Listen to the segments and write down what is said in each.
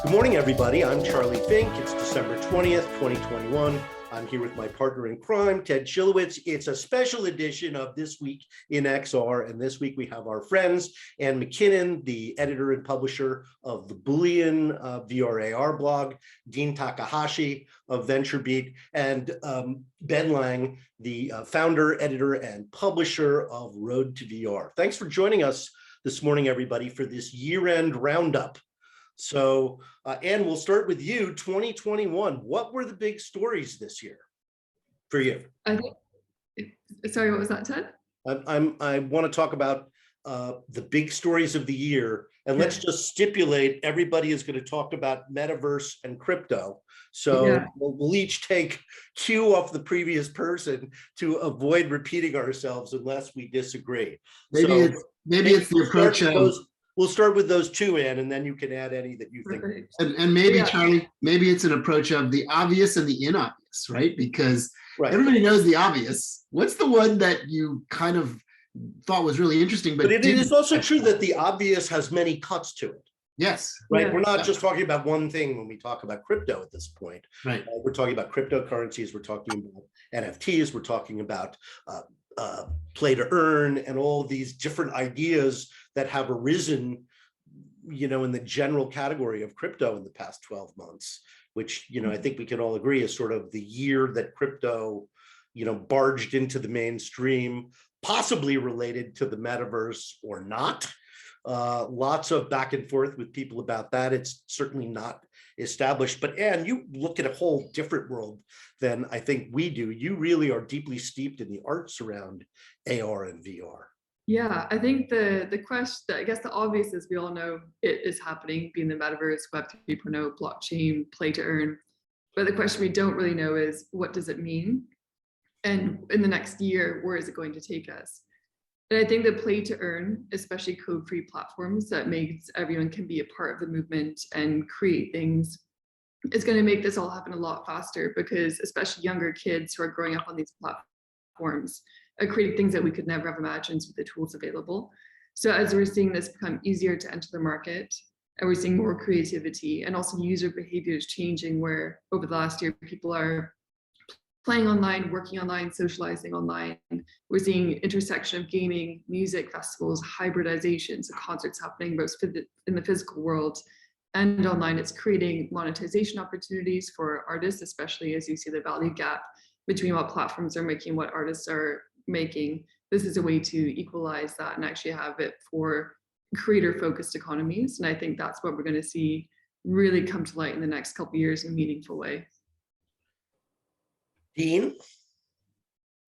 Good morning, everybody. I'm Charlie Fink. It's December 20th, 2021. I'm here with my partner in crime, Ted Schilowitz. It's a special edition of This Week in XR, and this week we have our friends, Ann McKinnon, the editor and publisher of the Boolean VRAR blog, Dean Takahashi of VentureBeat, and Ben Lang, the founder, editor, and publisher of Road to VR. Thanks for joining us this morning, everybody, for this year-end roundup. So, Ann, we'll start with you. 2021. What were the big stories this year for you? Sorry, what was that, Ted? I want to talk about the big stories of the year, and let's just stipulate everybody is going to talk about metaverse and crypto. So we'll each take cue off the previous person to avoid repeating ourselves unless we disagree. Maybe it's the approach of. We'll start with those two, Ann, and then you can add any that you think. And maybe, Charlie, maybe it's an approach of the obvious and the inobvious, right? Because everybody knows the obvious. What's the one that you kind of thought was really interesting? But it is also true that the obvious has many cuts to it. Yes. Right. Yeah. We're not just talking about one thing when we talk about crypto at this point. Right. We're talking about cryptocurrencies. We're talking about NFTs. We're talking about play to earn and all of these different ideas that have arisen, in the general category of crypto in the past 12 months, which, I think we can all agree is sort of the year that crypto, barged into the mainstream, possibly related to the metaverse or not. Lots of back and forth with people about that. It's certainly not established. But Ann, you look at a whole different world than I think we do. You really are deeply steeped in the arts around AR and VR. Yeah, I think the question, I guess the obvious is we all know it is happening, being the metaverse, Web 3.0, blockchain, play to earn. But the question we don't really know is, what does it mean? And in the next year, where is it going to take us? And I think the play to earn, especially code-free platforms that makes everyone can be a part of the movement and create things, is going to make this all happen a lot faster, because especially younger kids who are growing up on these platforms are creating things that we could never have imagined with the tools available. So as we're seeing this become easier to enter the market, and we're seeing more creativity and also user behaviors changing, where over the last year, people are playing online, working online, socializing online. We're seeing intersection of gaming, music festivals, hybridization, so concerts happening both in the physical world and online. It's creating monetization opportunities for artists, especially as you see the value gap between what platforms are making, what artists are making. This is a way to equalize that and actually have it for creator-focused economies. And I think that's what we're going to see really come to light in the next couple of years in a meaningful way. Dean?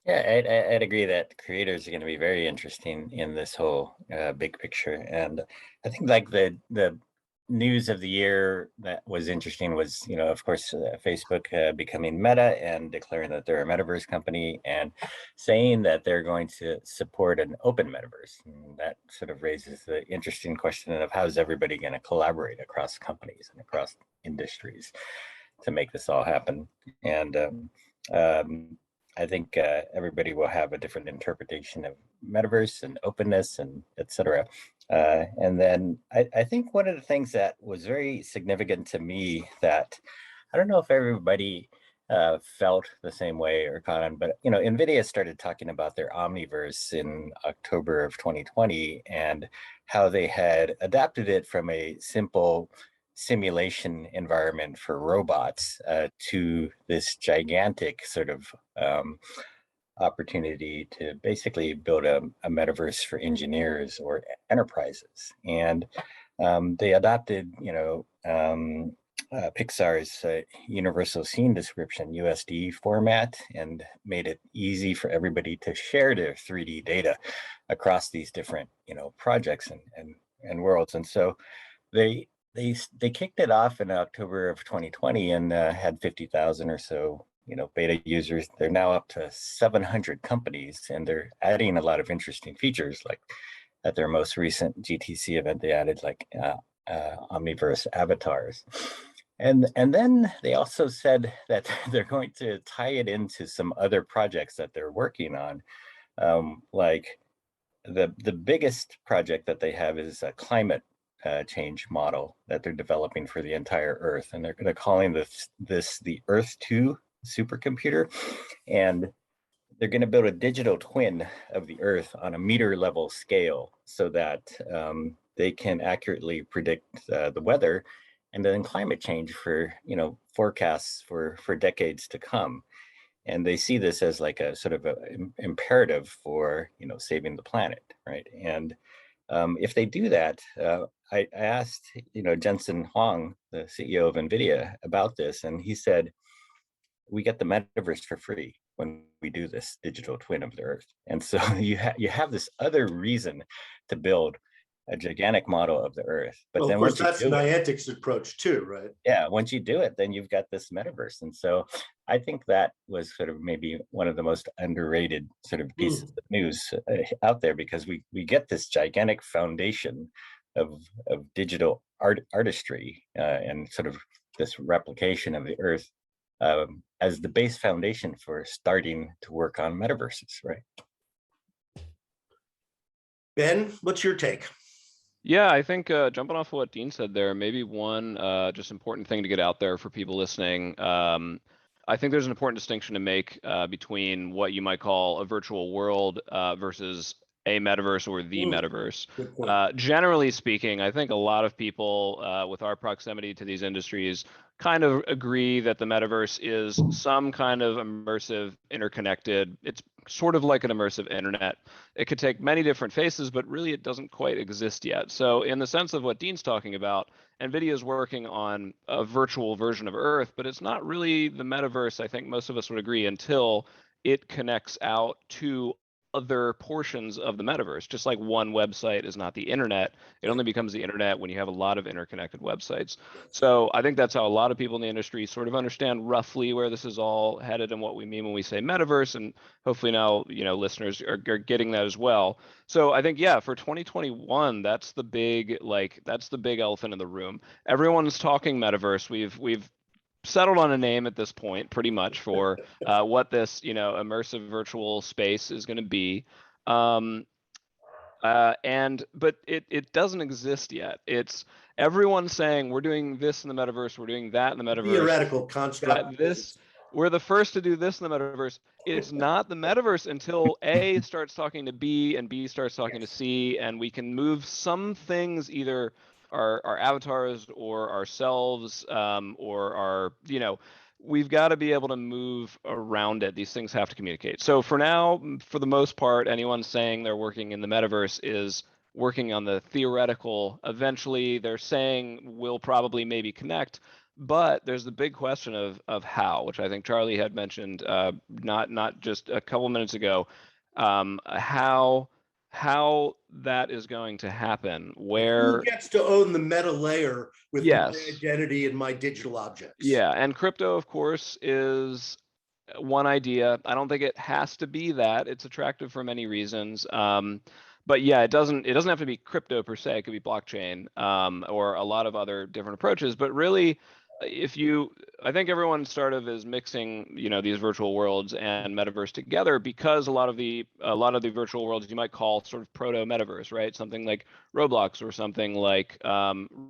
Yeah, I'd agree that creators are going to be very interesting in this whole big picture. And I think like the news of the year that was interesting was, of course, Facebook becoming Meta and declaring that they're a metaverse company and saying that they're going to support an open metaverse. And that sort of raises the interesting question of how is everybody going to collaborate across companies and across industries to make this all happen. And I think everybody will have a different interpretation of metaverse and openness and et cetera. And then I think one of the things that was very significant to me that I don't know if everybody felt the same way or caught on, but NVIDIA started talking about their Omniverse in October of 2020 and how they had adapted it from a simple simulation environment for robots to this gigantic sort of opportunity to basically build a metaverse for engineers or enterprises. And they adopted, Pixar's universal scene description, USD format, and made it easy for everybody to share their 3D data across these different, projects and worlds. And so they kicked it off in October of 2020 and had 50,000 or so, beta users. They're now up to 700 companies, and they're adding a lot of interesting features. Like at their most recent GTC event, they added like Omniverse avatars. And then they also said that they're going to tie it into some other projects that they're working on. Like the biggest project that they have is a climate change model that they're developing for the entire Earth, and they're calling this the Earth 2 supercomputer, and they're going to build a digital twin of the Earth on a meter level scale so that they can accurately predict the weather and then climate change for forecasts for decades to come. And they see this as like a sort of imperative for saving the planet, right? And if they do that, I asked Jensen Huang, the CEO of NVIDIA, about this, and he said, we get the metaverse for free when we do this digital twin of the Earth. And so you have this other reason to build a gigantic model of the Earth. But well, then of course, once you that's do Niantic's approach too, right? yeah, once you do it, then you've got this metaverse. And so I think that was sort of maybe one of the most underrated sort of pieces of news out there, because we get this gigantic foundation of digital artistry and sort of this replication of the Earth as the base foundation for starting to work on metaverses, right? Ben, what's your take? Yeah, I think jumping off of what Dean said there, maybe one just important thing to get out there for people listening. I think there's an important distinction to make between what you might call a virtual world versus a metaverse or the metaverse. Generally speaking, I think a lot of people with our proximity to these industries kind of agree that the metaverse is some kind of immersive, interconnected, it's sort of like an immersive internet. It could take many different faces, but really it doesn't quite exist yet. So in the sense of what Dean's talking about, NVIDIA is working on a virtual version of Earth, but it's not really the metaverse, I think most of us would agree, until it connects out to other portions of the metaverse. Just like one website is not the internet, it only becomes the internet when you have a lot of interconnected websites. So I think that's how a lot of people in the industry sort of understand roughly where this is all headed and what we mean when we say metaverse, and hopefully now listeners are getting that as well. So I think, yeah, for 2021, that's the big elephant in the room. Everyone's talking metaverse. We've settled on a name at this point, pretty much, for what this immersive virtual space is going to be, but it doesn't exist yet. It's everyone saying we're doing this in the metaverse, we're doing that in the metaverse. Theoretical construct. We're the first to do this in the metaverse. It's not the metaverse until A starts talking to B and B starts talking to C, and we can move some things, either our avatars or ourselves, or our, we've got to be able to move around it. These things have to communicate. So for now, for the most part, anyone saying they're working in the metaverse is working on the theoretical. Eventually, they're saying we'll probably maybe connect, but there's the big question of how, which I think Charlie had mentioned not just a couple minutes ago, how that is going to happen, where who gets to own the meta layer with my identity and my digital objects. Yeah, and crypto, of course, is one idea. I don't think it has to be that. It's attractive for many reasons. But yeah, it doesn't have to be crypto per se. It could be blockchain, or a lot of other different approaches. But really, I think everyone is mixing, these virtual worlds and metaverse together, because a lot of the virtual worlds you might call sort of proto metaverse, right? Something like Roblox or something like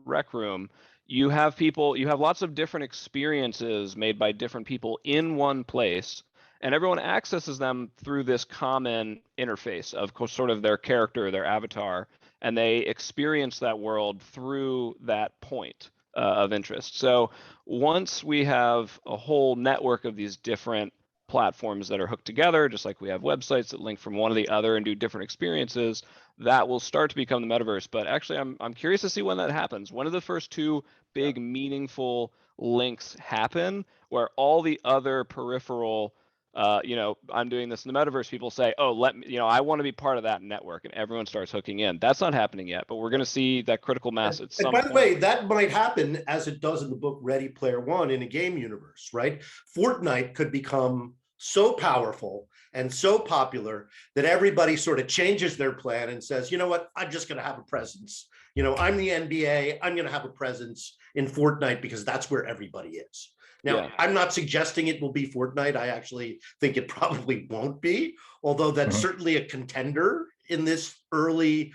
Rec Room. You have lots of different experiences made by different people in one place, and everyone accesses them through this common interface of sort of their character, their avatar, and they experience that world through that point of interest. So once we have a whole network of these different platforms that are hooked together, just like we have websites that link from one to the other and do different experiences, that will start to become the metaverse. But actually, I'm curious to see when that happens. When do the first two big meaningful links happen, where all the other peripheral I'm doing this in the metaverse, people say, oh, I want to be part of that network, and everyone starts hooking in. That's not happening yet, but we're going to see that critical mass at some point. And by the way, that might happen as it does in the book Ready Player One in a game universe, right? Fortnite could become so powerful and so popular that everybody sort of changes their plan and says, you know what, I'm just going to have a presence. I'm the NBA, I'm going to have a presence in Fortnite because that's where everybody is. Now, I'm not suggesting it will be Fortnite. I actually think it probably won't be, although that's certainly a contender, in this early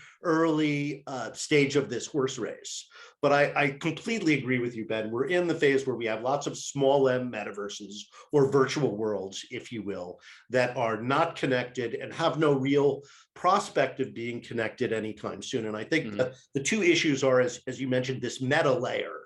stage of this horse race. But I completely agree with you, Ben. We're in the phase where we have lots of small m metaverses or virtual worlds, if you will, that are not connected and have no real prospect of being connected anytime soon. And I think the two issues are, as you mentioned, this meta layer,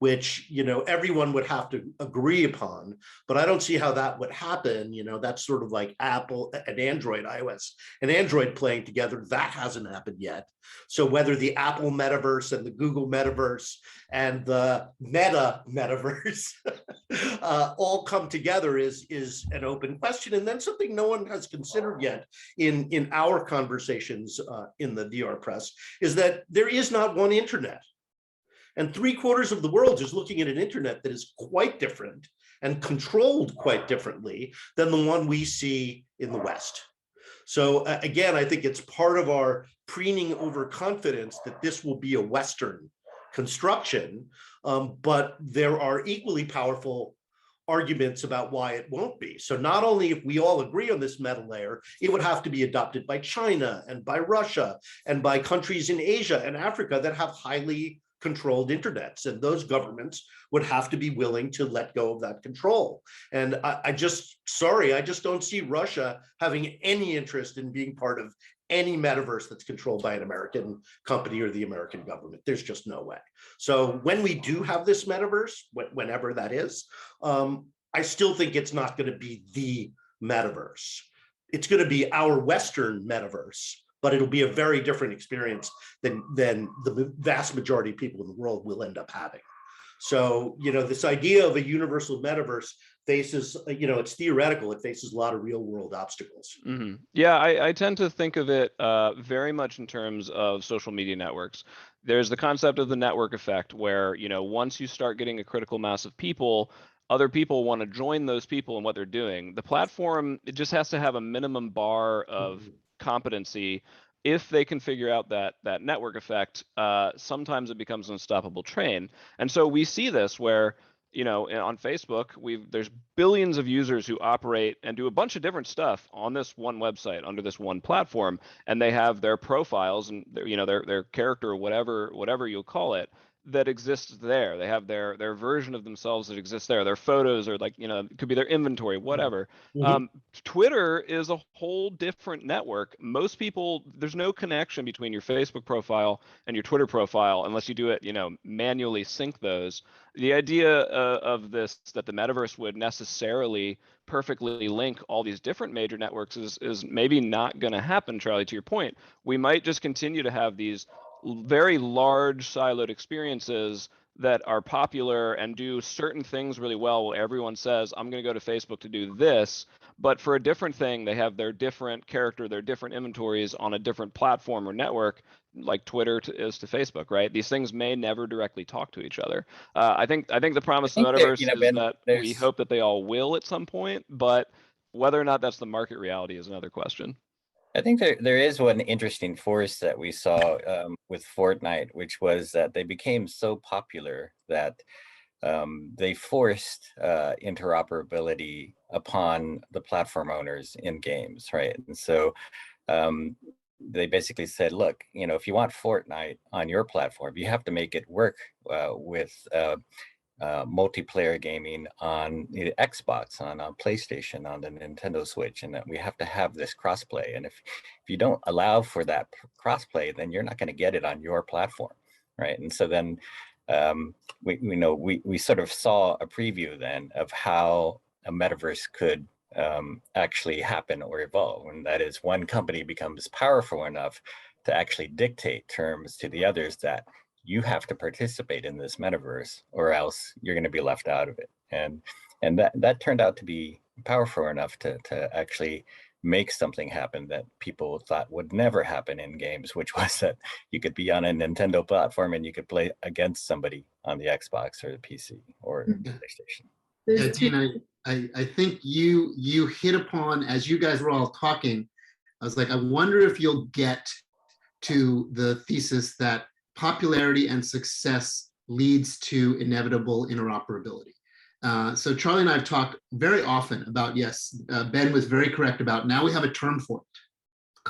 which, you know, everyone would have to agree upon, but I don't see how that would happen. You know, that's sort of like Apple and Android, iOS and Android playing together. That hasn't happened yet. So whether the Apple metaverse and the Google metaverse and the Meta metaverse all come together is an open question. And then something no one has considered yet in our conversations in the VR press is that there is not one internet. And 3/4 of the world is looking at an internet that is quite different and controlled quite differently than the one we see in the West. So again, I think it's part of our preening overconfidence that this will be a Western construction, but there are equally powerful arguments about why it won't be. So not only if we all agree on this meta layer, it would have to be adopted by China and by Russia and by countries in Asia and Africa that have highly controlled internets, and those governments would have to be willing to let go of that control. And I just don't see Russia having any interest in being part of any metaverse that's controlled by an American company or the American government. There's just no way. So when we do have this metaverse, whenever that is, I still think it's not going to be the metaverse. It's going to be our Western metaverse, but it'll be a very different experience than the vast majority of people in the world will end up having. So, you know, this idea of a universal metaverse faces, you know, it's theoretical, it faces a lot of real world obstacles. Yeah, I tend to think of it very much in terms of social media networks. There's the concept of the network effect where, you know, once you start getting a critical mass of people, other people want to join those people in what they're doing. The platform, it just has to have a minimum bar of competency. If they can figure out that network effect, sometimes it becomes an unstoppable train. And so we see this where, you know, on Facebook, there's billions of users who operate and do a bunch of different stuff on this one website under this one platform, and they have their profiles and their, you know, their character, whatever you'll call it, that exists there. They have their version of themselves that exists there. Their photos or, like, you know, it could be their inventory, whatever. Twitter is a whole different network. Most people, there's no connection between your Facebook profile and your Twitter profile unless you do it, you know, manually sync those. The idea of this, that the metaverse would necessarily perfectly link all these different major networks is maybe not going to happen, Charlie, to your point. We might just continue to have these very large siloed experiences that are popular and do certain things really well, where everyone says, I'm going to go to Facebook to do this, but for a different thing, they have their different character, their different inventories on a different platform or network, like Twitter is to Facebook, right? These things may never directly talk to each other. I think the promise of the metaverse is that we hope that they all will at some point, but whether or not that's the market reality is another question. I think there is one interesting force that we saw with Fortnite, which was that they became so popular that they forced interoperability upon the platform owners in games, right? And so they basically said, look, you know, if you want Fortnite on your platform, you have to make it work with multiplayer gaming on the Xbox, on PlayStation, on the Nintendo Switch, and that we have to have this crossplay. And if you don't allow for that crossplay, then you're not going to get it on your platform, right? And so then we sort of saw a preview then of how a metaverse could actually happen or evolve, and that is one company becomes powerful enough to actually dictate terms to the others that you have to participate in this metaverse or else you're going to be left out of it. And that turned out to be powerful enough to actually make something happen that people thought would never happen in games, which was that you could be on a Nintendo platform and you could play against somebody on the Xbox or the PC or PlayStation. Yeah, Dean, I think you hit upon, as you guys were all talking, I was like, I wonder if you'll get to the thesis that popularity and success leads to inevitable interoperability. So Charlie and I have talked very often about, yes, Ben was very correct about, now we have a term for it,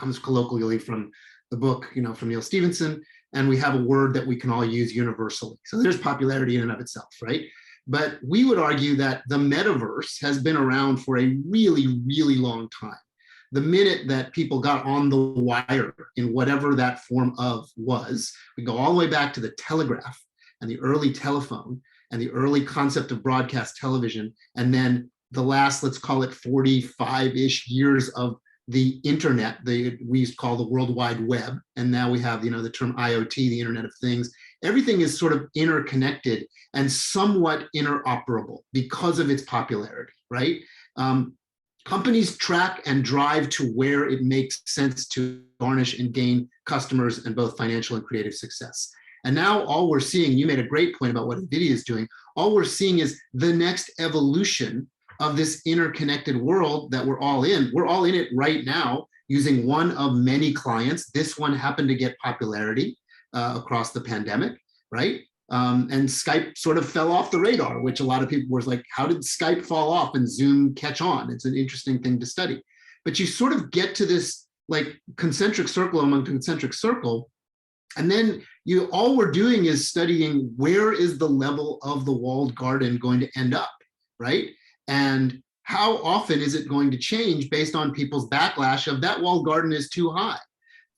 comes colloquially from the book, from Neil Stephenson, and we have a word that we can all use universally. So there's popularity in and of itself, right? But we would argue that the metaverse has been around for a really, really long time. The minute that people got on the wire in whatever that form of was, we go all the way back to the telegraph and the early telephone and the early concept of broadcast television, and then the last, let's call it 45-ish years of the internet, we used to call the World Wide Web, and now we have the term IoT, the Internet of Things. Everything is sort of interconnected and somewhat interoperable because of its popularity, right? Companies track and drive to where it makes sense to garnish and gain customers and both financial and creative success. And now all we're seeing, you made a great point about what NVIDIA is doing, all we're seeing is the next evolution of this interconnected world that we're all in. We're all in it right now using one of many clients. This one happened to get popularity across the pandemic, right? And Skype sort of fell off the radar, which a lot of people were like, how did Skype fall off and Zoom catch on? It's an interesting thing to study. But you sort of get to this like concentric circle among concentric circle. And then all we're doing is studying where is the level of the walled garden going to end up, right? And how often is it going to change based on people's backlash of that walled garden is too high?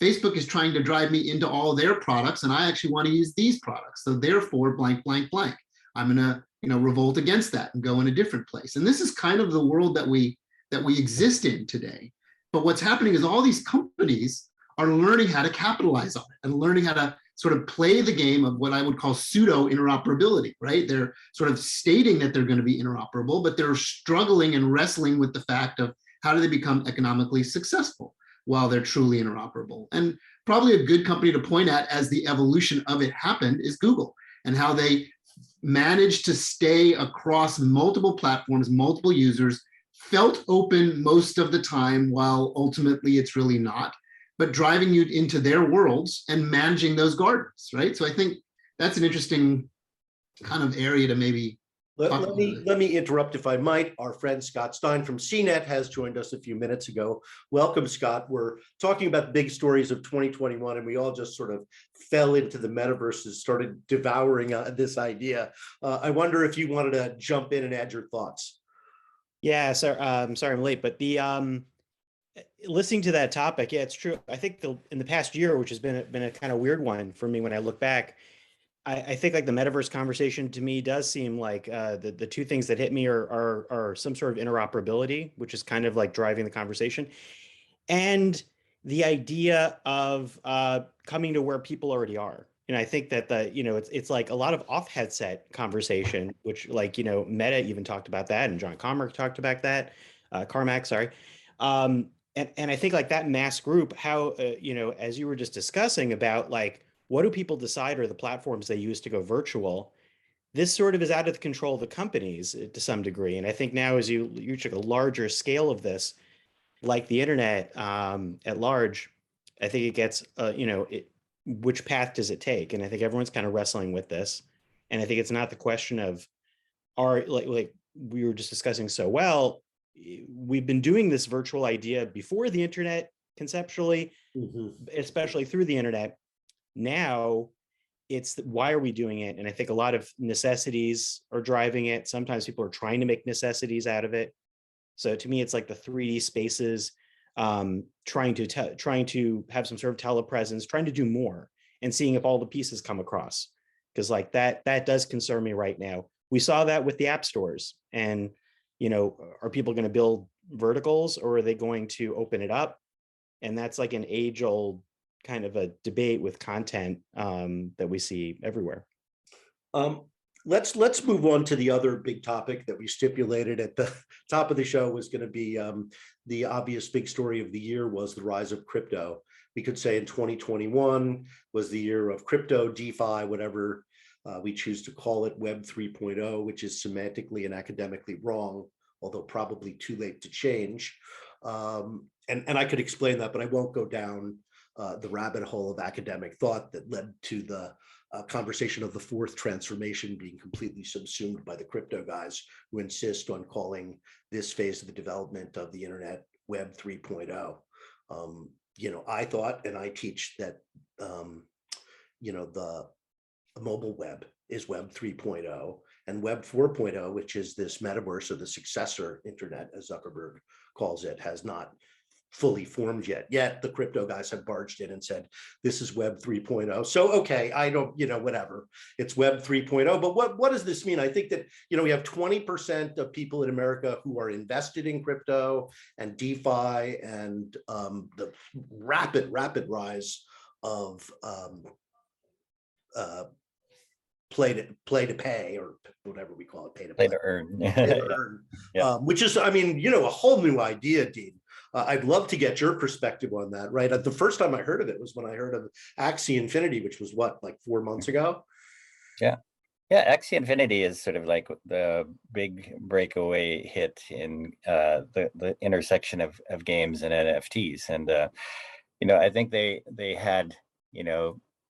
Facebook is trying to drive me into all their products, and I actually want to use these products. So therefore, blank, blank, blank. I'm gonna, revolt against that and go in a different place. And this is kind of the world that we exist in today. But what's happening is all these companies are learning how to capitalize on it and learning how to sort of play the game of what I would call pseudo interoperability, right? They're sort of stating that they're going to be interoperable, but they're struggling and wrestling with the fact of how do they become economically successful while they're truly interoperable. And probably a good company to point at as the evolution of it happened is Google, and how they managed to stay across multiple platforms, multiple users, felt open most of the time while ultimately it's really not, but driving you into their worlds and managing those gardens, right? So I think that's an interesting kind of area to maybe Let me interrupt if I might. Our friend Scott Stein from CNet has joined us a few minutes ago. Welcome, Scott. We're talking about big stories of 2021, and we all just sort of fell into the metaverse and started devouring this idea. I wonder if you wanted to jump in and add your thoughts. Yeah, so I'm sorry I'm late, but the listening to that topic, yeah, it's true. I think in the past year, which has been a kind of weird one for me when I look back, I think like the metaverse conversation to me does seem like the two things that hit me are some sort of interoperability, which is kind of like driving the conversation, and the idea of coming to where people already are. And I think that it's like a lot of off headset conversation, which like, Meta even talked about that, and John Carmack talked about that, Carmack, sorry. And I think like that mass group, how, as you were just discussing about like, what do people decide are the platforms they use to go virtual? This sort of is out of the control of the companies to some degree. And I think now as you reach a larger scale of this, like the internet at large, I think it gets, which path does it take? And I think everyone's kind of wrestling with this. And I think it's not the question of, like we were just discussing so well, we've been doing this virtual idea before the internet conceptually, especially through the internet. Now it's why are we doing it? And I think a lot of necessities are driving it. Sometimes people are trying to make necessities out of it. So to me, it's like the 3D spaces, trying to have some sort of telepresence, trying to do more and seeing if all the pieces come across. Because like that does concern me right now. We saw that with the app stores, and are people going to build verticals or are they going to open it up? And that's like an age-old kind of a debate with content that we see everywhere. Let's move on to the other big topic that we stipulated at the top of the show was going to be the obvious big story of the year was the rise of crypto. We could say in 2021 was the year of crypto, DeFi, whatever we choose to call it, Web 3.0, which is semantically and academically wrong, although probably too late to change. And I could explain that, but I won't go down the rabbit hole of academic thought that led to the conversation of the fourth transformation being completely subsumed by the crypto guys who insist on calling this phase of the development of the internet Web 3.0. I thought, and I teach that, the mobile web is Web 3.0, and Web 4.0, which is this metaverse or the successor internet, as Zuckerberg calls it, has not fully formed yet. Yet the crypto guys have barged in and said, this is Web 3.0. So, okay, I don't, whatever, it's Web 3.0. But what does this mean? I think that, we have 20% of people in America who are invested in crypto and DeFi and the rapid rise of play to pay, or whatever we call it, pay to Play play. to earn. Pay to earn. Yeah. Which is, a whole new idea, Dean. I'd love to get your perspective on that, right? The first time I heard of it was when I heard of Axie Infinity, which was what, like 4 months ago? Yeah. Yeah, Axie Infinity is sort of like the big breakaway hit in the intersection of games and NFTs. And, I think they had,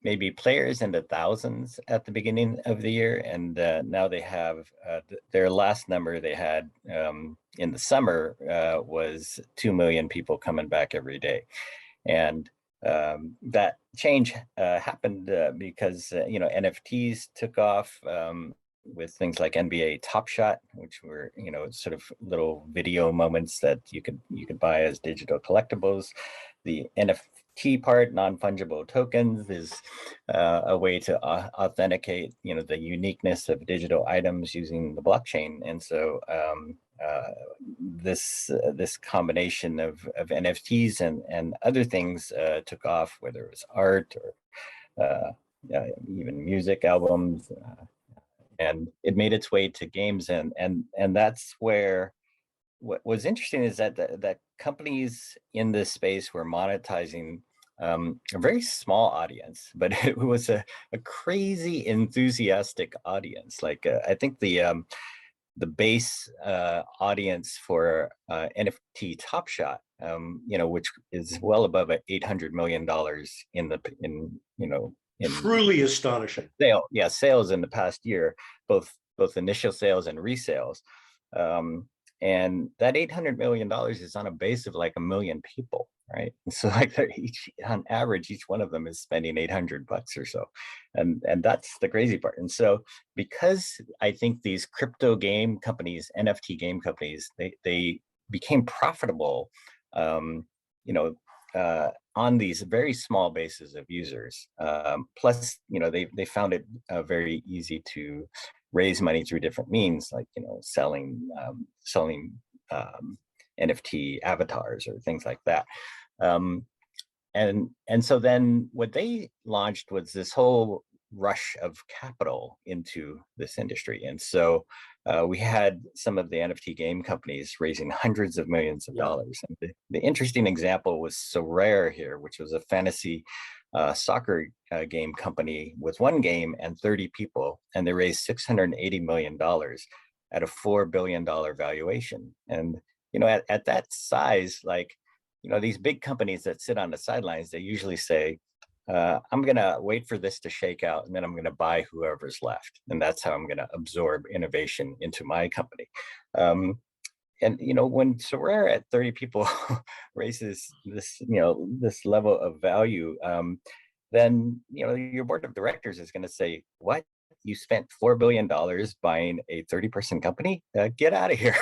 maybe players in the thousands at the beginning of the year. And now they have their last number they had in the summer was 2 million people coming back every day. And that change happened because, NFTs took off with things like NBA Top Shot, which were, sort of little video moments that you could buy as digital collectibles. The NFT part, non-fungible tokens, is a way to authenticate, the uniqueness of digital items using the blockchain. And so this combination of NFTs and other things took off, whether it was art or even music albums, and it made its way to games. And that's where what was interesting is that companies in this space were monetizing a very small audience, but it was a crazy enthusiastic audience. Like I think the base audience for NFT Top Shot, which is well above $800 million in Truly astonishing. Sales in the past year, both initial sales and resales. And that $800 million is on a base of like 1 million people, right? And so like on average, each one of them is spending $800 or so. And that's the crazy part. And so because I think these crypto game companies, NFT game companies, they became profitable, on these very small bases of users. Plus, they found it very easy to raise money through different means, like selling NFT avatars or things like that. And so then what they launched was this whole rush of capital into this industry. And so we had some of the NFT game companies raising hundreds of millions of dollars. And the interesting example was Sorare here, which was a fantasy soccer game company with one game and 30 people, and they raised $680 million at a $4 billion valuation. And at that size, like these big companies that sit on the sidelines, they usually say, I'm gonna wait for this to shake out, and then I'm gonna buy whoever's left, and that's how I'm gonna absorb innovation into my company. And when Sorare at 30 people raises this, this level of value, then your board of directors is going to say, "What? You spent $4 billion buying a 30-person company? Get out of here!"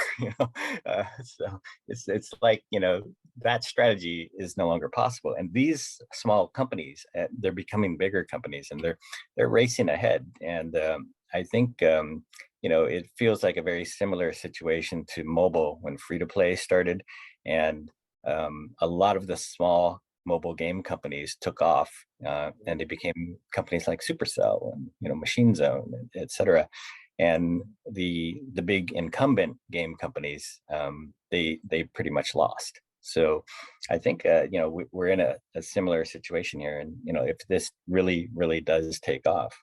So it's like that strategy is no longer possible. And these small companies, they're becoming bigger companies, and they're racing ahead. And I think it feels like a very similar situation to mobile when free-to-play started, and a lot of the small mobile game companies took off, and they became companies like Supercell and Machine Zone, et cetera. And the big incumbent game companies, they pretty much lost. So I think we're in a similar situation here, and if this really does take off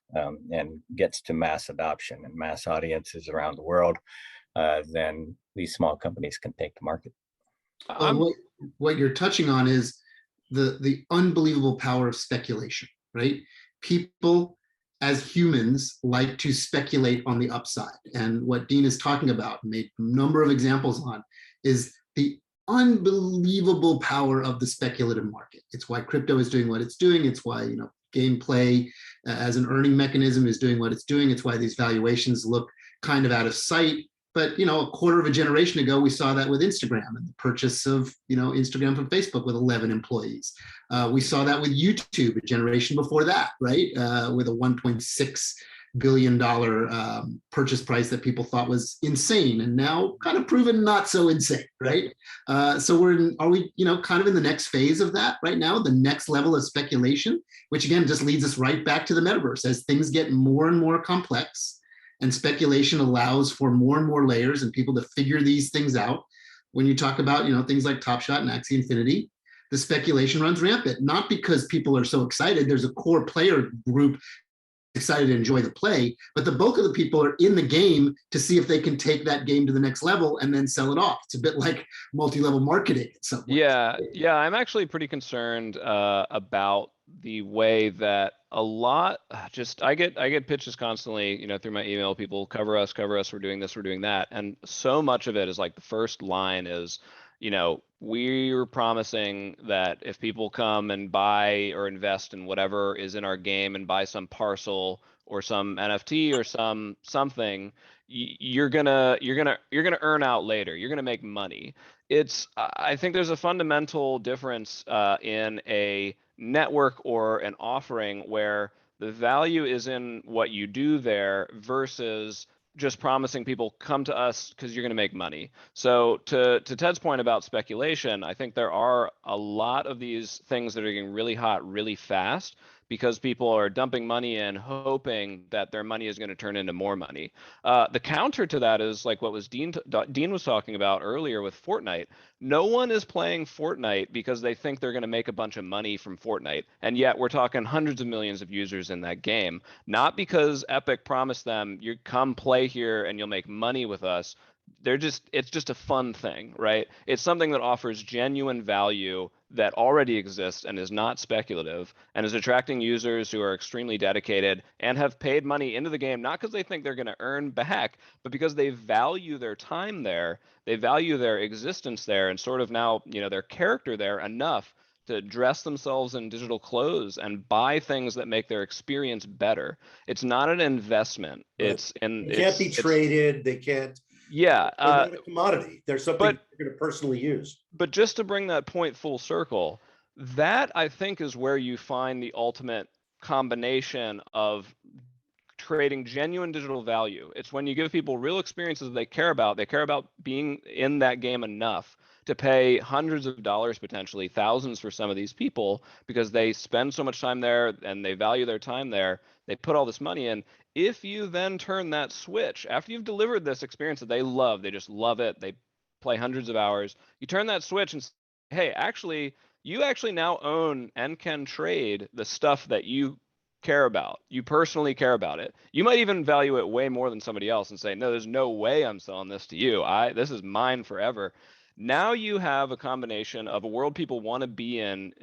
and gets to mass adoption and mass audiences around the world, then these small companies can take the market. What you're touching on is the unbelievable power of speculation, right? People as humans like to speculate on the upside, and what Dean is talking about, made a number of examples on, is the unbelievable power of the speculative market. It's why crypto is doing what it's doing. It's why, you know, gameplay as an earning mechanism is doing what it's doing. It's why these valuations look kind of out of sight. But, you know, a quarter of a generation ago, we saw that with Instagram and the purchase of, you know, Instagram from Facebook with 11 employees. We saw that with YouTube a generation before that, right? With a $1.6 billion purchase price that people thought was insane, and now kind of proven not so insane, right? So are we, you know, kind of in the next phase of that right now, the next level of speculation, which again just leads us right back to the metaverse as things get more and more complex. And speculation allows for more and more layers and people to figure these things out. When you talk about, you know, things like Top Shot and Axie Infinity, the speculation runs rampant, not because people are so excited. There's a core player group excited to enjoy the play, but the bulk of the people are in the game to see if they can take that game to the next level and then sell it off. It's a bit like multi-level marketing at some point. Yeah, I'm actually pretty concerned about the way that a lot I get pitches constantly, you know, through my email. People cover us, we're doing this, we're doing that, and so much of it is like the first line is, you know, we're promising that if people come and buy or invest in whatever is in our game and buy some parcel or some NFT or something, you're gonna earn out later. You're gonna make money. I think there's a fundamental difference in a network or an offering where the value is in what you do there versus just promising people come to us because you're going to make money. So to Ted's point about speculation, I think there are a lot of these things that are getting really hot really fast because people are dumping money in hoping that their money is going to turn into more money. The counter to that is like what was Dean was talking about earlier with Fortnite. No one is playing Fortnite because they think they're going to make a bunch of money from Fortnite. And yet we're talking hundreds of millions of users in that game, not because Epic promised them, you come play here and you'll make money with us. It's just a fun thing, right? It's something that offers genuine value that already exists and is not speculative and is attracting users who are extremely dedicated and have paid money into the game, not because they think they're going to earn back, but because they value their time there, they value their existence there, and sort of now, you know, their character there enough to dress themselves in digital clothes and buy things that make their experience better. It's not an investment. Right. They can't be traded. They can't. Yeah. They're not a commodity. They're something you're going to personally use. But just to bring that point full circle, that I think is where you find the ultimate combination of trading genuine digital value. It's when you give people real experiences they care about. They care about being in that game enough to pay hundreds of dollars, potentially thousands for some of these people, because they spend so much time there and they value their time there. They put all this money in. If you then turn that switch, after you've delivered this experience that they love, they just love it, they play hundreds of hours, you turn that switch and say, hey, actually, you actually now own and can trade the stuff that you care about. You personally care about it. You might even value it way more than somebody else and say, no, there's no way I'm selling this to you. This is mine forever. Now you have a combination of a world people want to be in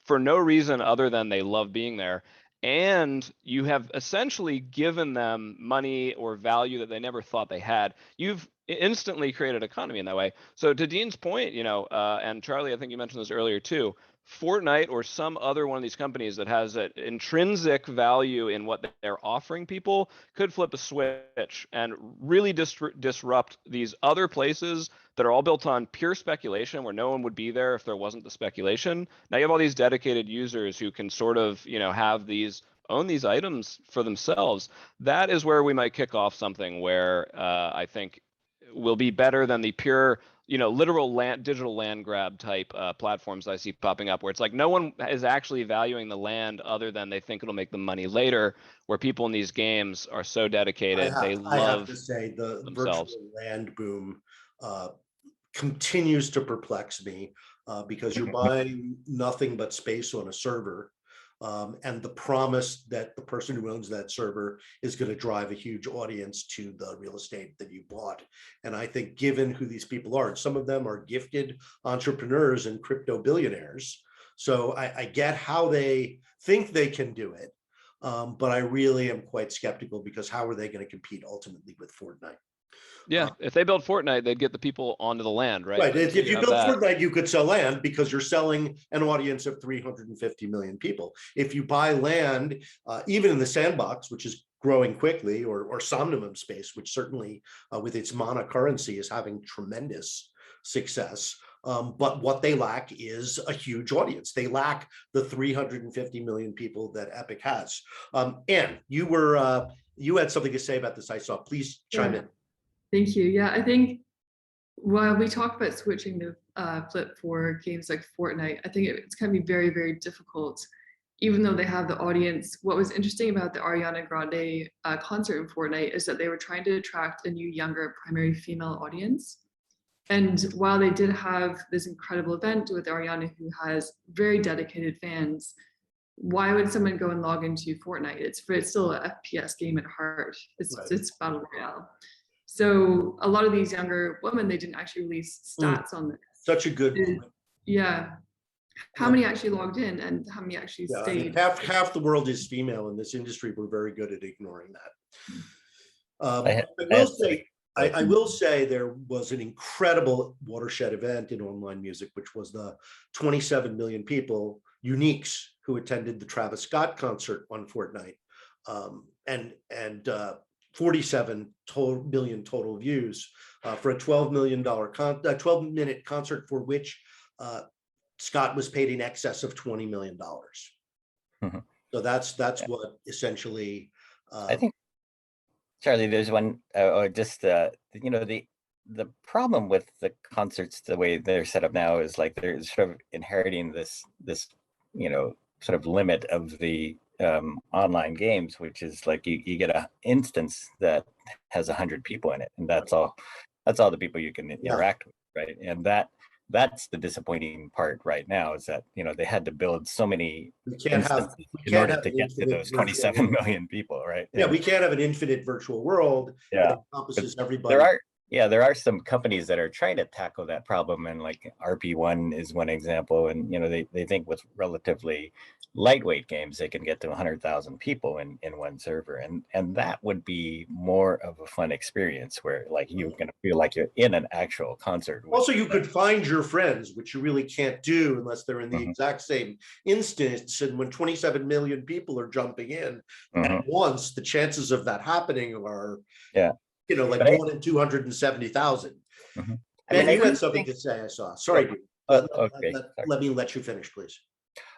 for no reason other than they love being there. And you have essentially given them money or value that they never thought they had. You've instantly created economy in that way. So to Dean's point, you know, and Charlie, I think you mentioned this earlier too, Fortnite or some other one of these companies that has an intrinsic value in what they're offering people could flip a switch and really disrupt these other places that are all built on pure speculation where no one would be there if there wasn't the speculation. Now you have all these dedicated users who can sort of, you know, own these items for themselves. That is where we might kick off something where I think will be better than the pure, you know, literal digital land grab type platforms I see popping up, where it's like no one is actually valuing the land other than they think it'll make them money later, where people in these games are so dedicated. I have to say the themselves. virtual land boom continues to perplex me because you're buying nothing but space on a server. And the promise that the person who owns that server is going to drive a huge audience to the real estate that you bought. And I think given who these people are, some of them are gifted entrepreneurs and crypto billionaires. So I get how they think they can do it. But I really am quite skeptical because how are they going to compete ultimately with Fortnite? Yeah, if they build Fortnite, they'd get the people onto the land, right? Right. But If until you have build that- Fortnite, you could sell land because you're selling an audience of 350 million people. If you buy land, even in the sandbox, which is growing quickly, or Somnamum space, which certainly with its mana currency is having tremendous success. But what they lack is a huge audience. They lack the 350 million people that Epic has. Anne, you had something to say about this, I saw. Please chime in. Thank you. Yeah, I think while we talk about switching the flip for games like Fortnite, I think it's going to be very, very difficult, even though they have the audience. What was interesting about the Ariana Grande concert in Fortnite is that they were trying to attract a new, younger, primary female audience. And while they did have this incredible event with Ariana, who has very dedicated fans, why would someone go and log into Fortnite? It's still an FPS game at heart. It's battle royale. So a lot of these younger women, they didn't actually release stats on this. Such a good point. Yeah. How many actually logged in and how many actually Yeah, I stayed? mean, half the world is female in this industry. We're very good at ignoring that. I will say there was an incredible watershed event in online music, which was the 27 million people, uniques, who attended the Travis Scott concert on Fortnite, and 47 million total views for a $12 minute concert for which Scott was paid in excess of $20 million. Mhm. So that's what essentially. I think, Charlie, there's one, or just you know, the problem with the concerts the way they're set up now is like they're sort of inheriting this you know, sort of limit of the online games, which is like you get a instance that has 100 people in it, and that's all the people you can interact with, right? And that's the disappointing part right now, is that, you know, they had to build so many instances in order to get to those 27 million people, right? Yeah, we can't have an infinite virtual world that encompasses everybody. There are some companies that are trying to tackle that problem, and like RP1 is one example. And, you know, they think with relatively lightweight games, they can get to 100,000 people in one server. And that would be more of a fun experience where like you're going to feel like you're in an actual concert. Also, you could find your friends, which you really can't do unless they're in the exact same instance. And when 27 million people are jumping in at once, the chances of that happening are, you know, like 1 in 270,000. Ben, you had something to say, I saw. Sorry, dude. Let me let you finish, please.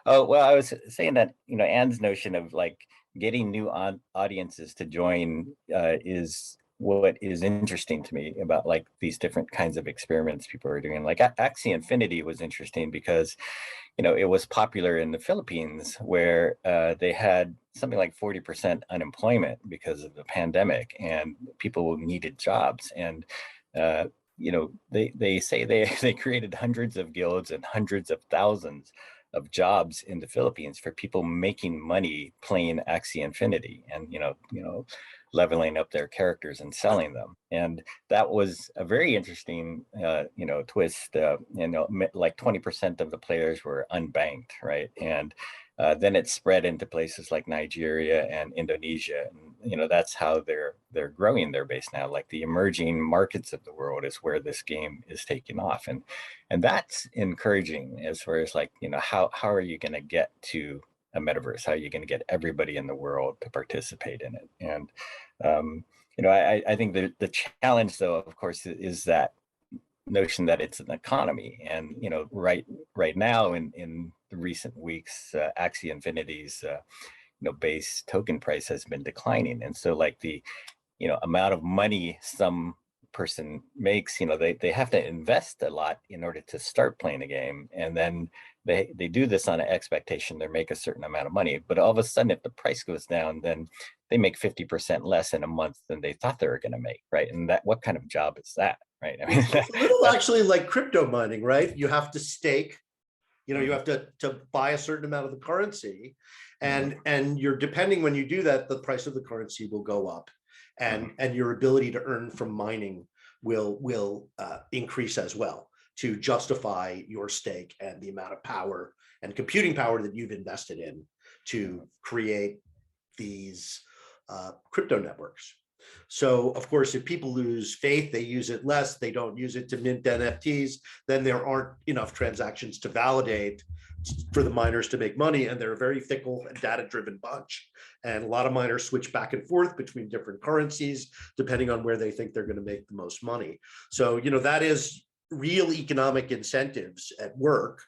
Oh, well, I was saying that, you know, Anne's notion of like getting new audiences to join is what is interesting to me about like these different kinds of experiments people are doing. Like Axie Infinity was interesting because, you know, it was popular in the Philippines, where they had something like 40% unemployment because of the pandemic, and people needed jobs. And you know, they say they created hundreds of guilds and hundreds of thousands of jobs in the Philippines for people making money playing Axie Infinity, and you know, leveling up their characters and selling them. And that was a very interesting you know, twist. You know, like 20% of the players were unbanked, right? And then it spread into places like Nigeria and Indonesia, and you know, that's how they're growing their base now. Like the emerging markets of the world is where this game is taking off, and that's encouraging as far as like, you know, how are you going to get to a metaverse? How are you going to get everybody in the world to participate in it? And you know, I think the challenge, though, of course, is that notion that it's an economy. And you know, right now in the recent weeks, Axie Infinity's you know, base token price has been declining, and so like the, you know, amount of money some person makes, you know, they have to invest a lot in order to start playing a game, and then they do this on an expectation they make a certain amount of money. But all of a sudden, if the price goes down, then they make 50% less in a month than they thought they were going to make, right? And that, what kind of job is that, right? I mean, it's a little actually like crypto mining, right? You have to stake, you know, you have to buy a certain amount of the currency, and you're depending, when you do that, the price of the currency will go up, and your ability to earn from mining will increase as well, to justify your stake and the amount of power and computing power that you've invested in to create these crypto networks. So of course, if people lose faith, they use it less, they don't use it to mint NFTs, then there aren't enough transactions to validate for the miners to make money. And they're a very fickle and data-driven bunch. And a lot of miners switch back and forth between different currencies, depending on where they think they're going to make the most money. So, that is real economic incentives at work.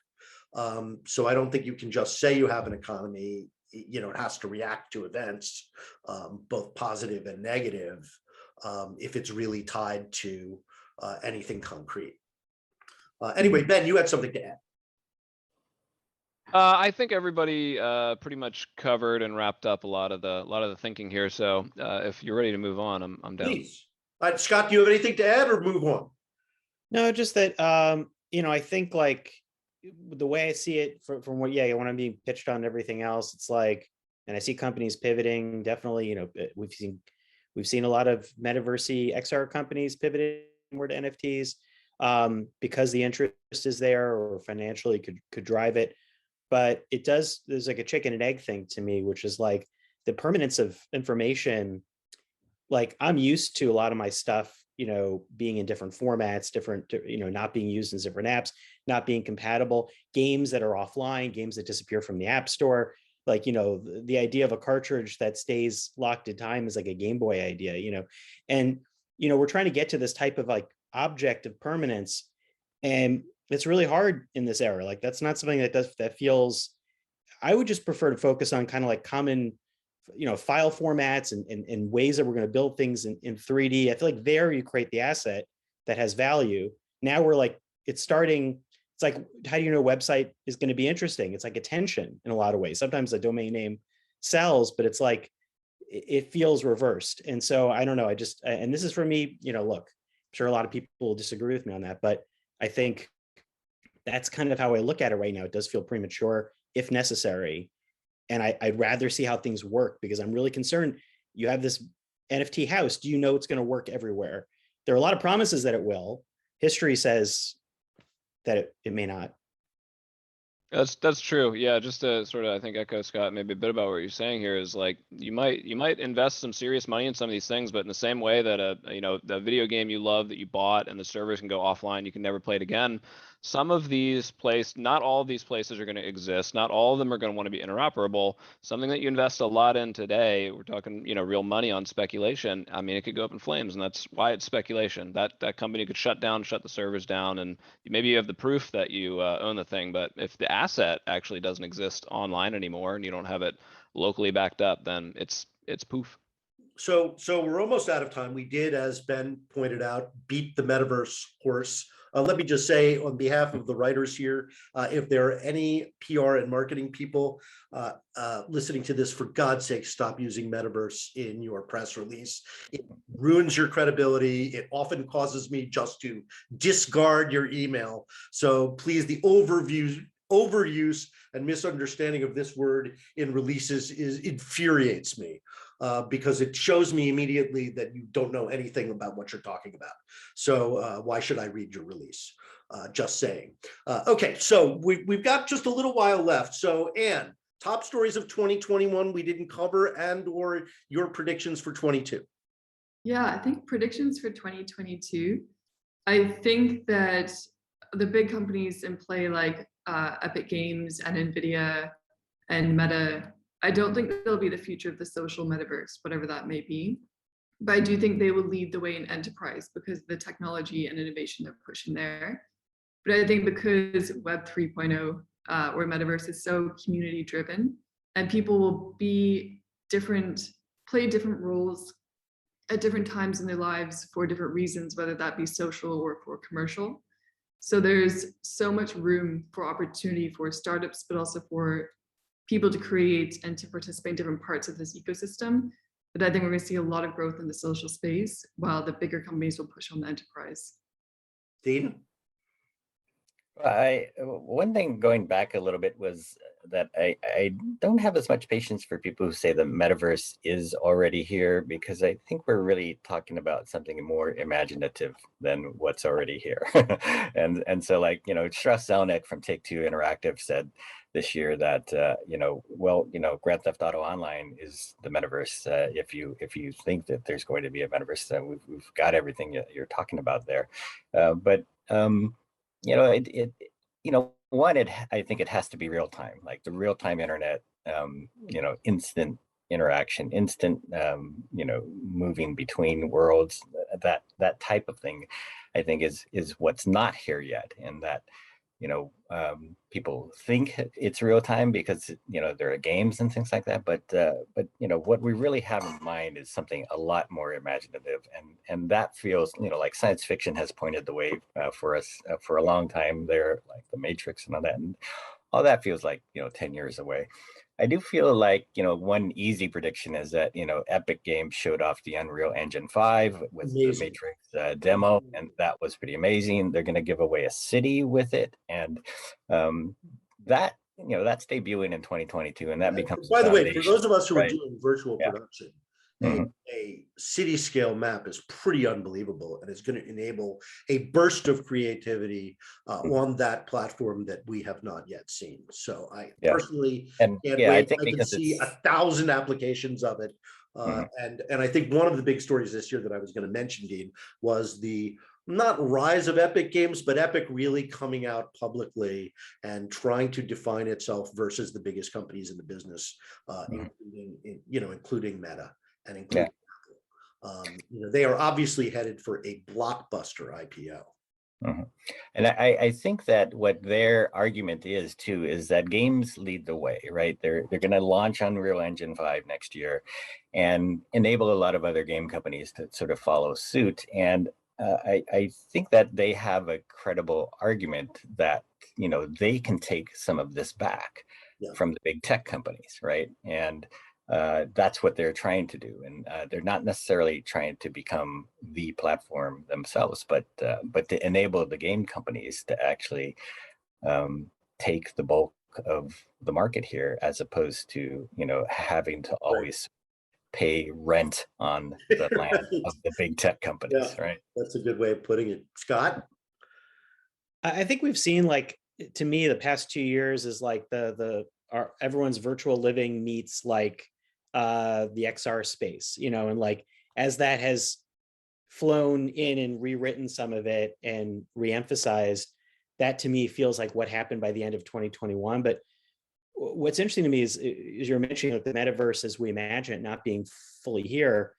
So I don't think you can just say you have an economy. It has to react to events, both positive and negative, if it's really tied to anything concrete. Anyway, Ben, you had something to add. I think everybody pretty much covered and wrapped up a lot of the thinking here. So if you're ready to move on, I'm down. Please. Scott, do you have anything to add or move on? No, just that, I think like the way I see it from what, when I'm being pitched on everything else, it's like, and I see companies pivoting, definitely, we've seen a lot of metaversy XR companies pivoting more to NFTs because the interest is there or financially could drive it. But there's like a chicken and egg thing to me, which is like the permanence of information. Like I'm used to a lot of my stuff, being in different formats, not being used in different apps, not being compatible, games that are offline, games that disappear from the app store. Like, the idea of a cartridge that stays locked in time is like a Game Boy idea, and, we're trying to get to this type of like object of permanence. And it's really hard in this era. Like that's not something that feels, I would just prefer to focus on kind of like common, file formats and ways that we're going to build things in 3D. I feel like there you create the asset that has value. Now we're like, it's like, how do you know a website is going to be interesting? It's like attention in a lot of ways. Sometimes a domain name sells, but it's like, it feels reversed. And so I don't know. And this is for me, look, I'm sure a lot of people will disagree with me on that, but I think that's kind of how I look at it right now. It does feel premature if necessary. And I'd rather see how things work because I'm really concerned. You have this NFT house. Do you know it's going to work everywhere? There are a lot of promises that it will. History says that it may not. That's true. Yeah, just to sort of, I think, echo Scott maybe a bit about what you're saying here is like you might invest some serious money in some of these things, but in the same way that the video game you love that you bought and the servers can go offline, you can never play it again. Some of these not all of these places are going to exist. Not all of them are going to want to be interoperable. Something that you invest a lot in today, we're talking, real money on speculation. I mean, it could go up in flames, and that's why it's speculation. That company could shut the servers down, and maybe you have the proof that you own the thing, but if the asset actually doesn't exist online anymore and you don't have it locally backed up, then it's poof. So we're almost out of time. We did, as Ben pointed out, beat the metaverse horse. Let me just say on behalf of the writers here, if there are any PR and marketing people listening to this, for God's sake, stop using metaverse in your press release. It ruins your credibility. It often causes me just to discard your email. So please, the overuse and misunderstanding of this word in releases infuriates me. Because it shows me immediately that you don't know anything about what you're talking about. So why should I read your release? Just saying. Okay, so we've got just a little while left. So Anne, top stories of 2021 we didn't cover, and or your predictions for 22. Yeah, I think predictions for 2022. I think that the big companies in play like Epic Games and NVIDIA and Meta, I don't think they'll be the future of the social metaverse, whatever that may be. But I do think they will lead the way in enterprise because of the technology and innovation they're pushing there. But I think because Web 3.0 or metaverse is so community driven, and people will be play different roles at different times in their lives for different reasons, whether that be social or for commercial. So there's so much room for opportunity for startups, but also for people to create and to participate in different parts of this ecosystem. But I think we're going to see a lot of growth in the social space while the bigger companies will push on the enterprise. Dean? One thing going back a little bit was that I don't have as much patience for people who say the metaverse is already here, because I think we're really talking about something more imaginative than what's already here. and so, like, Strauss Zelnick from Take-Two Interactive said this year that Grand Theft Auto Online is the metaverse. If you think that there's going to be a metaverse, then we've got everything you're talking about there. But I think it has to be real time, like the real time internet, instant interaction, instant, moving between worlds, that type of thing, I think is what's not here yet. And that, people think it's real time because, there are games and things like that. But what we really have in mind is something a lot more imaginative. And that feels, like science fiction has pointed the way for us for a long time there, like The Matrix and all that. And all that feels like, 10 years away. I do feel like, one easy prediction is that, Epic Games showed off the Unreal Engine 5 with the Matrix demo, and that was pretty amazing. They're going to give away a city with it. And that's debuting in 2022, and that becomes. By the way, for those of us who are right? doing virtual production, a city scale map is pretty unbelievable, and it's going to enable a burst of creativity on that platform that we have not yet seen. So I personally can't wait. I can see 1,000 applications of it. And I think one of the big stories this year that I was going to mention, Dean, was the not rise of Epic Games, but Epic really coming out publicly and trying to define itself versus the biggest companies in the business, including Meta and including Apple. They are obviously headed for a blockbuster IPO. And I think that what their argument is too is that games lead the way, right? They're going to launch Unreal Engine 5 next year and enable a lot of other game companies to sort of follow suit. And I think that they have a credible argument that, they can take some of this back from the big tech companies, right? And that's what they're trying to do. And they're not necessarily trying to become the platform themselves, but to enable the game companies to actually take the bulk of the market here, as opposed to, having to always pay rent on the land of the big tech companies, right? That's a good way of putting it. Scott? I think we've seen, like, to me, the past 2 years is like everyone's virtual living meets like the XR space, and like as that has flown in and rewritten some of it and reemphasized, that to me feels like what happened by the end of 2021. But what's interesting to me is you're mentioning, like, the metaverse as we imagine it not being fully here.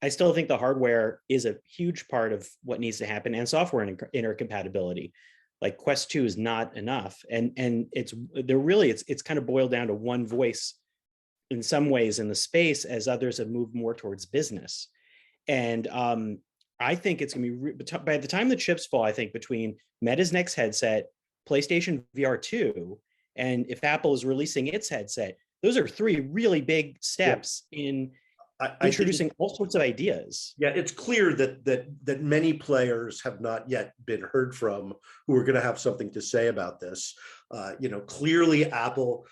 I still think the hardware is a huge part of what needs to happen, and software intercompatibility. Like Quest 2 is not enough, and it's kind of boiled down to one voice in some ways in the space, as others have moved more towards business. And I think it's going to be, by the time the chips fall, I think between Meta's next headset, PlayStation VR 2, and if Apple is releasing its headset, those are 3 really big steps in introducing all sorts of ideas. Yeah, it's clear that many players have not yet been heard from who are going to have something to say about this. Clearly Apple,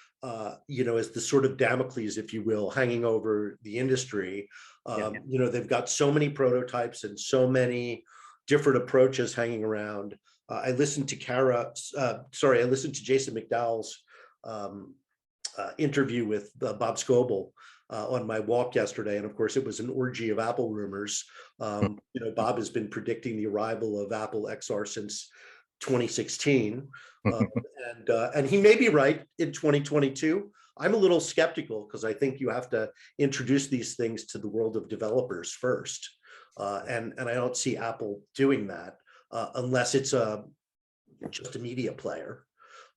is the sort of Damocles, if you will, hanging over the industry. They've got so many prototypes and so many different approaches hanging around. I listened to Jason McDowell's interview with Bob Scoble on my walk yesterday, and of course it was an orgy of Apple rumors. Bob has been predicting the arrival of Apple XR since 2016, and he may be right in 2022. I'm a little skeptical because I think you have to introduce these things to the world of developers first, and I don't see Apple doing that unless it's just a media player.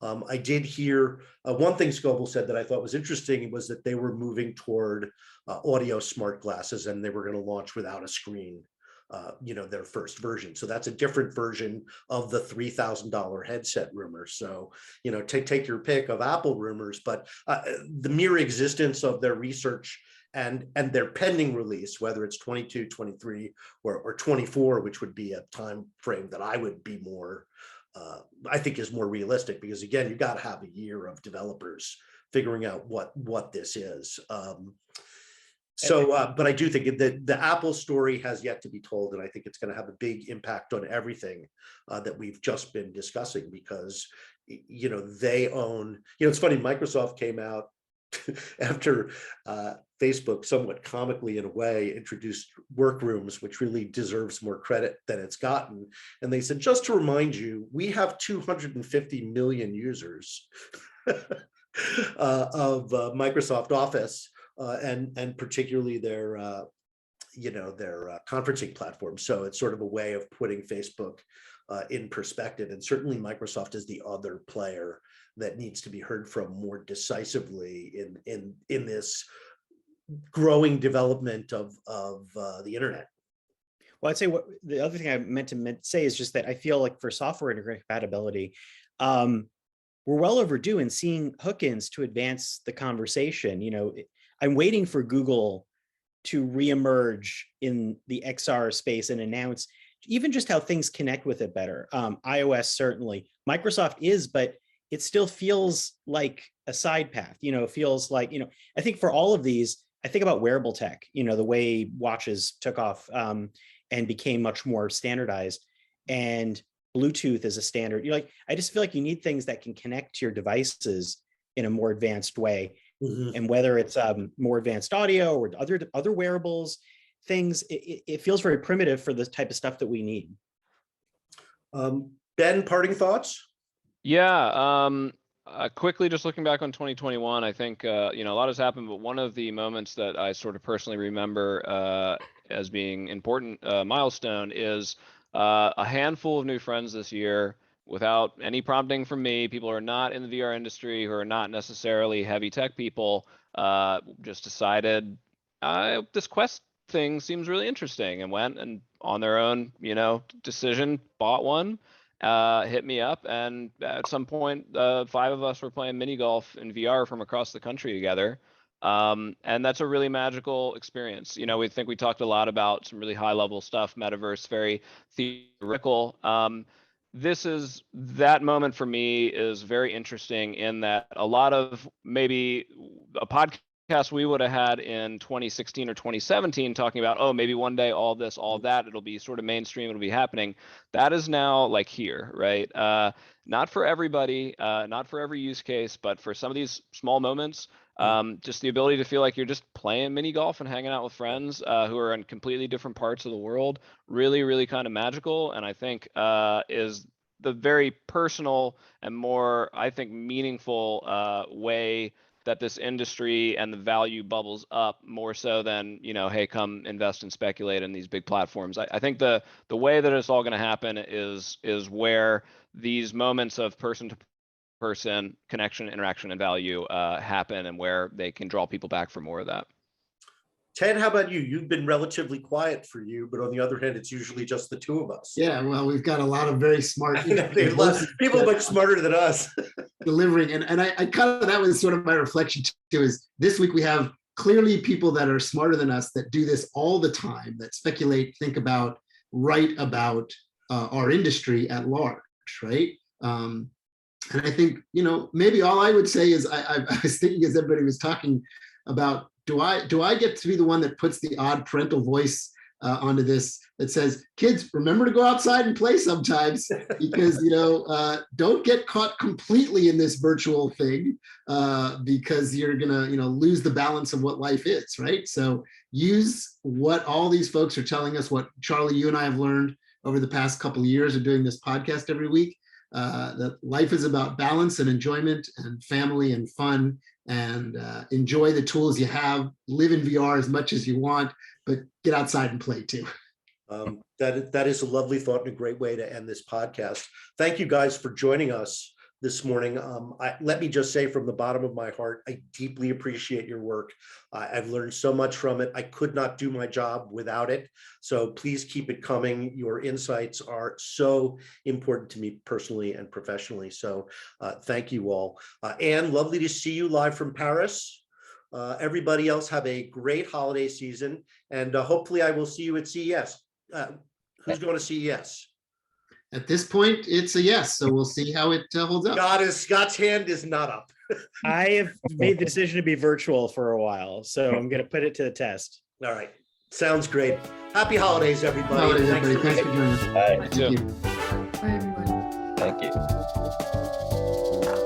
I did hear one thing Scoble said that I thought was interesting was that they were moving toward audio smart glasses, and they were going to launch without a screen, their first version. So that's a different version of the $3,000 headset rumor. So, take your pick of Apple rumors, but the mere existence of their research and their pending release, whether it's 22, 23, or 24, which would be a time frame that I would be more I think is more realistic, because again, you got to have a year of developers figuring out what this is. But I do think that the Apple story has yet to be told, and I think it's going to have a big impact on everything that we've just been discussing, because they own. It's funny. Microsoft came out after Facebook, somewhat comically in a way, introduced workrooms, which really deserves more credit than it's gotten. And they said, just to remind you, we have 250 million users of Microsoft Office, and particularly their conferencing platform. So it's sort of a way of putting Facebook in perspective. And certainly Microsoft is the other player that needs to be heard from more decisively in this growing development of the internet. Well, I'd say what the other thing I meant to say is just that I feel like for software compatibility, we're well overdue in seeing hook-ins to advance the conversation. I'm waiting for Google to reemerge in the XR space and announce even just how things connect with it better. iOS certainly, Microsoft is, but it still feels like a side path. It feels like, I think for all of these, I think about wearable tech, the way watches took off and became much more standardized, and Bluetooth is a standard. I just feel like you need things that can connect to your devices in a more advanced way. Mm-hmm. And whether it's more advanced audio or other wearables, things, it feels very primitive for the type of stuff that we need. Ben, parting thoughts? Yeah, quickly just looking back on 2021, I think a lot has happened, but one of the moments that I sort of personally remember as being important milestone is a handful of new friends this year without any prompting from me. People who are not in the VR industry, who are not necessarily heavy tech people, just decided this Quest thing seems really interesting, and went and on their own, decision, bought one. Hit me up, and at some point 5 of us were playing mini golf in VR from across the country together, and that's a really magical experience. We talked a lot about some really high level stuff, metaverse, very theoretical. That moment for me is very interesting in that a lot of maybe a podcast we would have had in 2016 or 2017 talking about, oh, maybe one day all this, all that, it'll be sort of mainstream, it'll be happening. That is now like here, right? Not for everybody, not for every use case, but for some of these small moments, just the ability to feel like you're just playing mini golf and hanging out with friends who are in completely different parts of the world, really, really kind of magical. And I think is the very personal and more, I think, meaningful way that this industry and the value bubbles up more so than, hey, come invest and speculate in these big platforms. I think the way that it's all going to happen is where these moments of person to person connection, interaction, and value happen, and where they can draw people back for more of that. Ted, how about you? You've been relatively quiet for you, but on the other hand, it's usually just the two of us. Yeah, well, we've got a lot of very smart people much smarter than us. Delivering. And I kind of, that was sort of my reflection too, is this week we have clearly people that are smarter than us that do this all the time, that speculate, think about, write about our industry at large, right? And I think, maybe all I would say is I was thinking as everybody was talking about, do I get to be the one that puts the odd parental voice onto this that says, kids, remember to go outside and play sometimes, because don't get caught completely in this virtual thing, because you're gonna lose the balance of what life is, right? So use what all these folks are telling us, what Charlie, you and I have learned over the past couple of years of doing this podcast every week, that life is about balance and enjoyment and family and fun, and enjoy the tools you have, live in VR as much as you want, but get outside and play too. That is a lovely thought and a great way to end this podcast. Thank you guys for joining us this morning. Let me just say from the bottom of my heart, I deeply appreciate your work. I've learned so much from it. I could not do my job without it. So please keep it coming. Your insights are so important to me personally and professionally. So thank you all. Anne, lovely to see you live from Paris. Everybody else have a great holiday season, and hopefully I will see you at CES. Who's going to CES? At this point, it's a yes, so we'll see how it holds up. Scott's hand is not up. I have made the decision to be virtual for a while, so I'm going to put it to the test. All right. Sounds great. Happy holidays, everybody. Holidays, Thanks everybody. for Thanks for joining us. Bye. Thank you. Bye, everyone. Thank you.